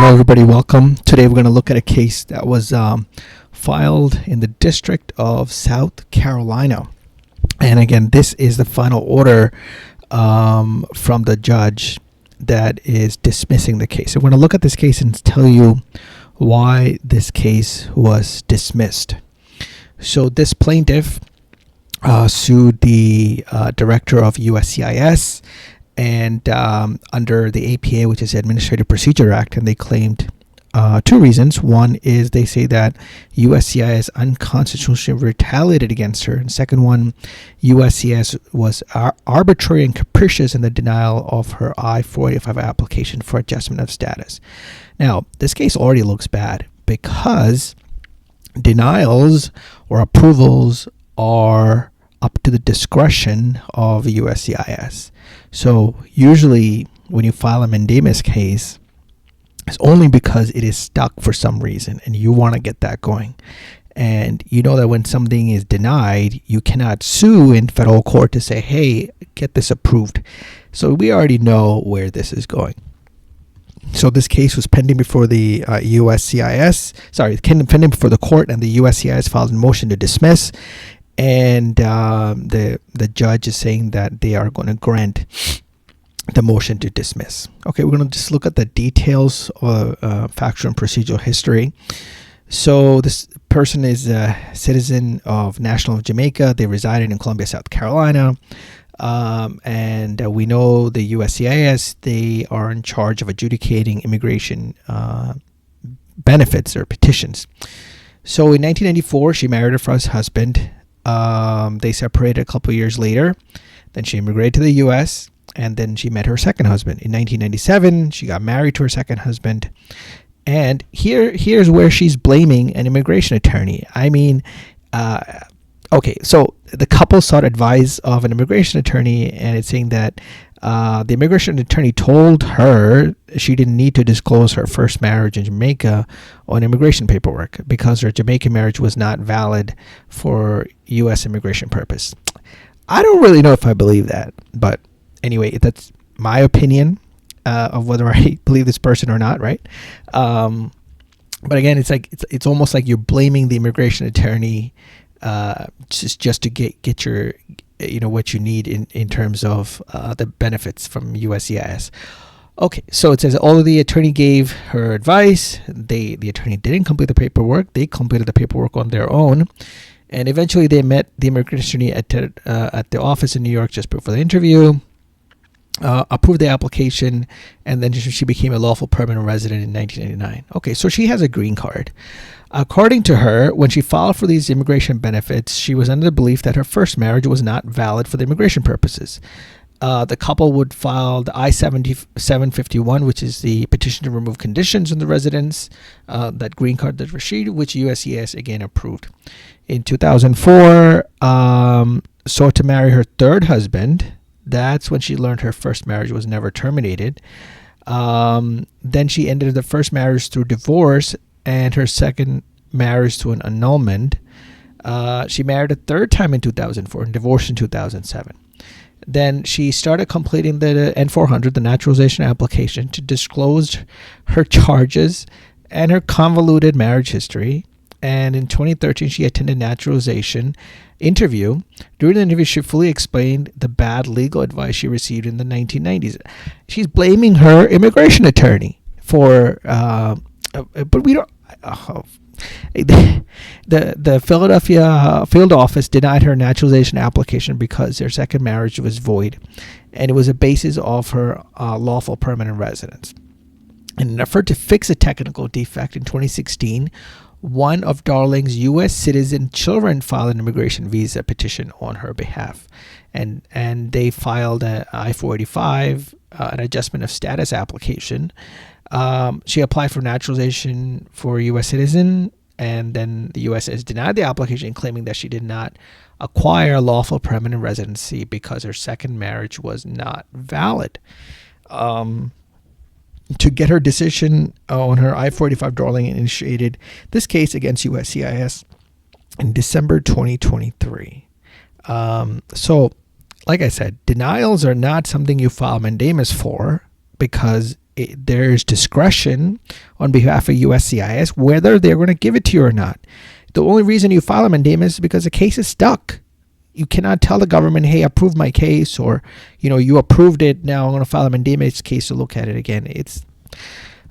Hello, everybody. Welcome. Today, we're going to look at a case that was filed in the District of South Carolina. And again, this is the final order from the judge that is dismissing the case. So we're going to look at this case and tell you why this case was dismissed. So this plaintiff sued the director of USCIS and under the APA, which is the Administrative Procedure Act, and they claimed two reasons. One is they say that USCIS unconstitutionally retaliated against her. And second one, USCIS was arbitrary and capricious in the denial of her I-485 application for adjustment of status. Now, this case already looks bad because denials or approvals are up to the discretion of USCIS. So usually when you file a mandamus case, it's only because it is stuck for some reason and you want to get that going. And you know that when something is denied, you cannot sue in federal court to say, hey, get this approved. So we already know where this is going. So this case was pending before the pending before the court, and the USCIS filed a motion to dismiss. And the judge is saying that they are going to grant the motion to dismiss. Okay, we're going to just look at the details of factual and procedural history. So this person is a citizen of National of Jamaica. They resided in Columbia, South Carolina. And we know the USCIS, they are in charge of adjudicating immigration benefits or petitions. So in 1994, she married her first husband. They separated a couple of years later. Then she immigrated to the U.S. and then she met her second husband. In 1997, she got married to her second husband. And here's where she's blaming an immigration attorney. I mean, okay, so the couple sought advice of an immigration attorney, and it's saying that the immigration attorney told her she didn't need to disclose her first marriage in Jamaica on immigration paperwork because her Jamaican marriage was not valid for U.S. immigration purpose. I don't really know if I believe that, but anyway, that's my opinion of whether I believe this person or not, right? But again, it's almost like you're blaming the immigration attorney just to get your what you need in terms of the benefits from USCIS. Okay, so it says although the attorney gave her advice, the attorney didn't complete the paperwork. They completed the paperwork on their own, and eventually they met the immigration attorney at the office in New York just before the interview. Approved the application, and then she became a lawful permanent resident in 1989. Okay, so she has a green card. According to her, when she filed for these immigration benefits, she was under the belief that her first marriage was not valid for the immigration purposes. The couple would file the I-751, which is the petition to remove conditions on the residence, that green card that received, which USCIS again approved. In 2004, sought to marry her third husband. That's when she learned her first marriage was never terminated. Then she ended the first marriage through divorce and her second marriage to an annulment. She married a third time in 2004 and divorced in 2007. Then she started completing the N-400, the naturalization application, to disclose her charges and her convoluted marriage history. And in 2013, she attended naturalization interview. During the interview, she fully explained the bad legal advice she received in the 1990s. She's blaming her immigration attorney for, but we don't. The Philadelphia field office denied her naturalization application because their second marriage was void, and it was a basis of her lawful permanent residence. In an effort to fix a technical defect in 2016, one of Darling's U.S. citizen children filed an immigration visa petition on her behalf, and they filed an I-485, an adjustment of status application. She applied for naturalization for a U.S. citizen, and then the U.S. has denied the application, claiming that she did not acquire lawful permanent residency because her second marriage was not valid. To get her decision on her I-485, Darling initiated this case against USCIS in December 2023. So, like I said, denials are not something you file mandamus for because there's discretion on behalf of USCIS whether they're going to give it to you or not. The only reason you file a mandamus is because the case is stuck. You cannot tell the government, hey, approve my case, or, you approved it, now I'm going to file a mandamus case to look at it again. It's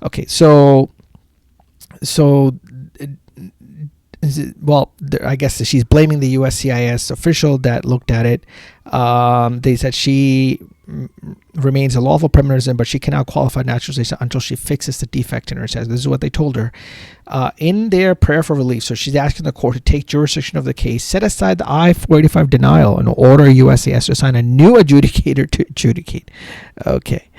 okay. So I guess she's blaming the USCIS official that looked at it. They said she remains a lawful permanent resident, but she cannot qualify naturalization until she fixes the defect in her status. This is what they told her in their prayer for relief. So she's asking the court to take jurisdiction of the case, set aside the I-485 denial, and order USCIS to assign a new adjudicator to adjudicate. Okay.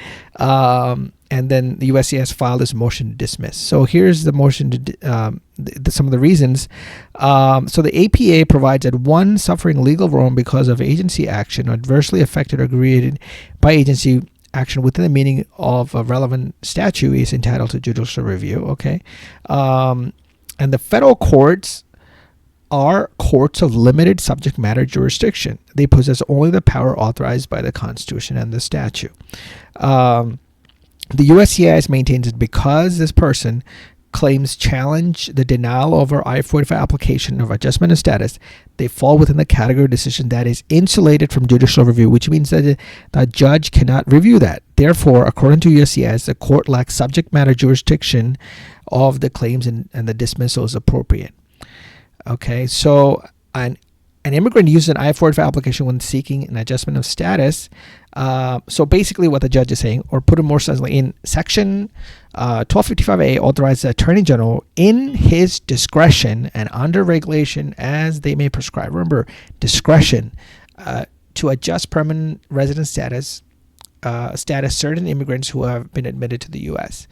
And then the USCIS filed this motion to dismiss. So here's the motion to some of the reasons. So the APA provides that one suffering legal wrong because of agency action adversely affected or created by agency action within the meaning of a relevant statute is entitled to judicial review. Okay, and the federal courts are courts of limited subject matter jurisdiction. They possess only the power authorized by the Constitution and the statute. The USCIS maintains that because this person claims challenge the denial of her I-485 application of adjustment of status, they fall within the category of decision that is insulated from judicial review, which means that the judge cannot review that. Therefore, according to USCIS, the court lacks subject matter jurisdiction of the claims, and the dismissal is appropriate. Okay, so an immigrant uses an I-485 application when seeking an adjustment of status. So basically what the judge is saying, or put it more simply, in section 1255A, authorizes the Attorney General in his discretion and under regulation as they may prescribe. Remember, discretion to adjust permanent resident status certain immigrants who have been admitted to the U.S.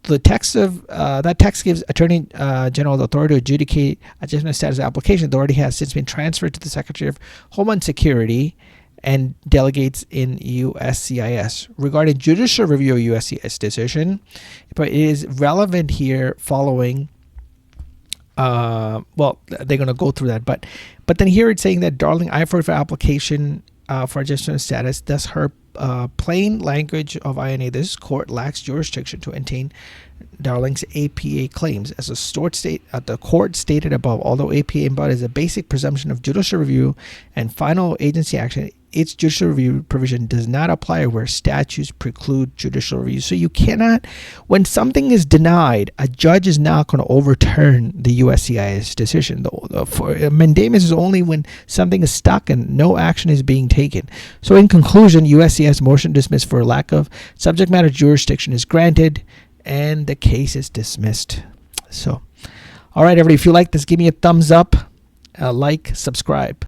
The text of that text gives Attorney General the authority to adjudicate adjustment of status application. The authority has since been transferred to the Secretary of Homeland Security and delegates in USCIS. Regarding judicial review of USCIS decision, but it is relevant here following. They're going to go through that, but then here it's saying that Darling I-485 application for adjustment of status, thus her plain language of INA, this court lacks jurisdiction to entertain Darling's APA claims. As the court stated above, although APA embodies a basic presumption of judicial review and final agency action, its judicial review provision does not apply where statutes preclude judicial review. So you cannot, when something is denied, a judge is not going to overturn the USCIS decision. For mandamus is only when something is stuck and no action is being taken. So in conclusion, USCIS motion dismissed for lack of subject matter jurisdiction is granted and the case is dismissed. So, all right, everybody, if you like this, give me a thumbs up, like, subscribe.